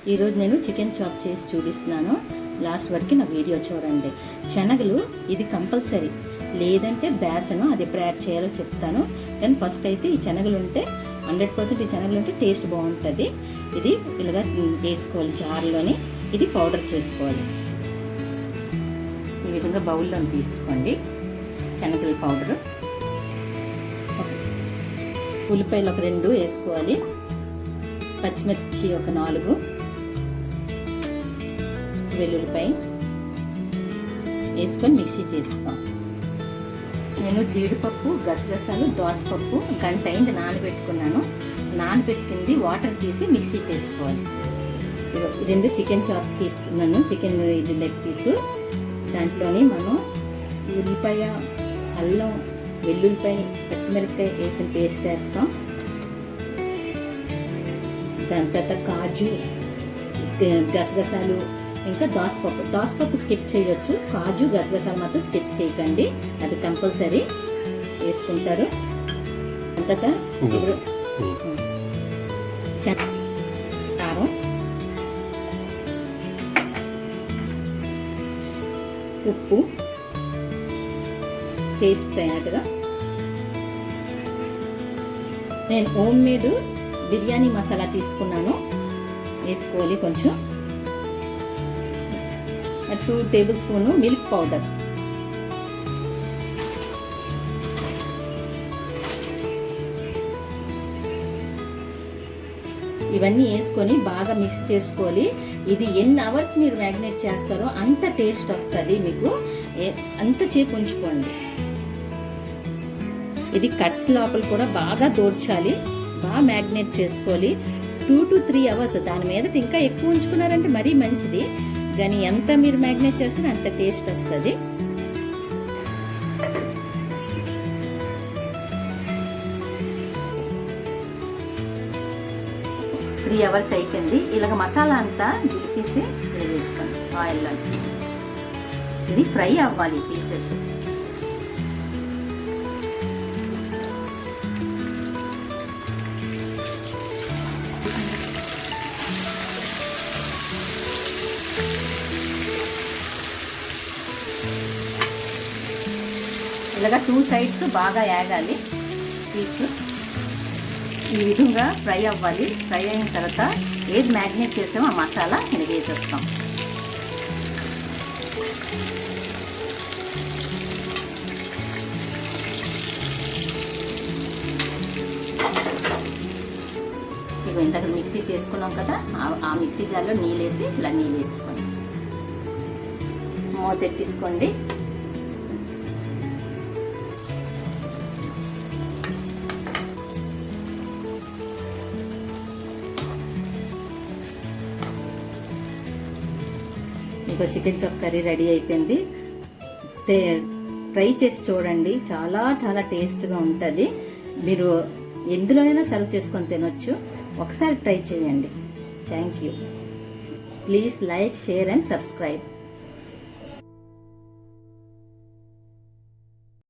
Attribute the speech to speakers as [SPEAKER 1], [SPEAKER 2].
[SPEAKER 1] ఈరోజు నేను chicken chop చేసి చూపిస్తున్నాను. లాస్ట్ వరకు నా వీడియో చూడండి. శనగలు ఇది కంపల్సరీ, లేదంటే బేసను అది ఎప్పుడు యాడ్ చేయాలో చెప్తాను. కానీ ఫస్ట్ అయితే ఈ శనగలు ఉంటే 100% ఈ శనగలు ఉంటే టేస్ట్ బాగుంటుంది. ఇది ఇలాగా వేసుకోవాలి జార్లోని. ఇది పౌడర్ చేసుకోవాలి. ఈ విధంగా బౌల్లో తీసుకోండి శనగల పౌడరు. ఉల్లిపాయలు ఒక 2 వేసుకోవాలి, పచ్చిమిర్చి ఒక 4, వెల్లుల్లిపాయ వేసుకొని మిక్సీ చేస్తాం. నేను జీడిపప్పు, గసగసాలు, దోసపప్పు గంట అయింది నానబెట్టుకున్నాను. నానబెట్టుకుంది వాటర్ తీసి మిక్సీ చేసుకోవాలి. 2 చికెన్ చాప్ తీసుకున్నాను, చికెన్ ఇది లెగ్ పీసు. దాంట్లోని మనం ఉల్లిపాయ, అల్లం, వెల్లుల్లిపాయ, పచ్చిమిరపకాయ వేసిన పేస్ట్ వేస్తాం. దాని తర్వాత కాజు, గసగసాలు, ఇంకా దోసపప్పు స్కిప్ చేయొచ్చు. కాజు, గసగసాలు మాత్రం స్కిప్ చేయకండి, అది కంపల్సరీ వేసుకుంటారు. తర్వాత కారం, ఉప్పు టేస్ట్ అయినట్టుగా. నేను హోమ్ మేడ్ బిర్యానీ మసాలా తీసుకున్నాను, వేసుకోవాలి కొంచెం. 2 టేబుల్ స్పూన్ మిల్క్ పౌడర్, ఇవన్నీ వేసుకొని బాగా మిక్స్ చేసుకోవాలి. ఇది ఎన్ని అవర్స్ మీరు మ్యాగ్నేట్ చేస్తారో అంత టేస్ట్ వస్తుంది మీకు, అంతసేపు ఉంచుకోండి. ఇది కట్స్ లోపల కూడా బాగా దూర్చాలి, బాగా మ్యాగ్నేట్ చేసుకోవాలి. 2 to 3 అవర్స్. దాని మీద ఇంకా ఎక్కువ ఉంచుకున్నారంటే మరీ మంచిది, కానీ ఎంత మీరు మ్యాగ్నేట్ చేస్తే అంత టేస్ట్ వస్తుంది. త్రీ అవర్స్ అయిపోయింది. ఇలాగ మసాలా అంతా దిలిపేసి ఇలా వేసుకోండి ఆయిల్లో. ఇది ఫ్రై అవ్వాలి పీసెస్. ఇలాగా 2 సైడ్స్ బాగా యాగాలి పీస్. ఈ విధంగా ఫ్రై అవ్వాలి. ఫ్రై అయిన తర్వాత ఏది మ్యాగ్నేట్ చేసామో ఆ మసాలా ఇలా వేసేస్తాం. ఇక ఇంతకు మిక్సీ చేసుకున్నాం కదా, ఆ మిక్సీ జార్లో నీళ్ళు వేసి ఇలా నీళ్ళు వేసుకోండి. మూత ఎట్టేసుకోండి. మీకు చికెన్ చాప్ కర్రీ రెడీ అయిపోయింది. ట్రై చేసి చూడండి, చాలా చాలా టేస్ట్గా ఉంటుంది. మీరు ఎందులోనైనా సర్వ్ చేసుకొని తినొచ్చు. ఒకసారి ట్రై చేయండి. Thank you. Please like, share and subscribe.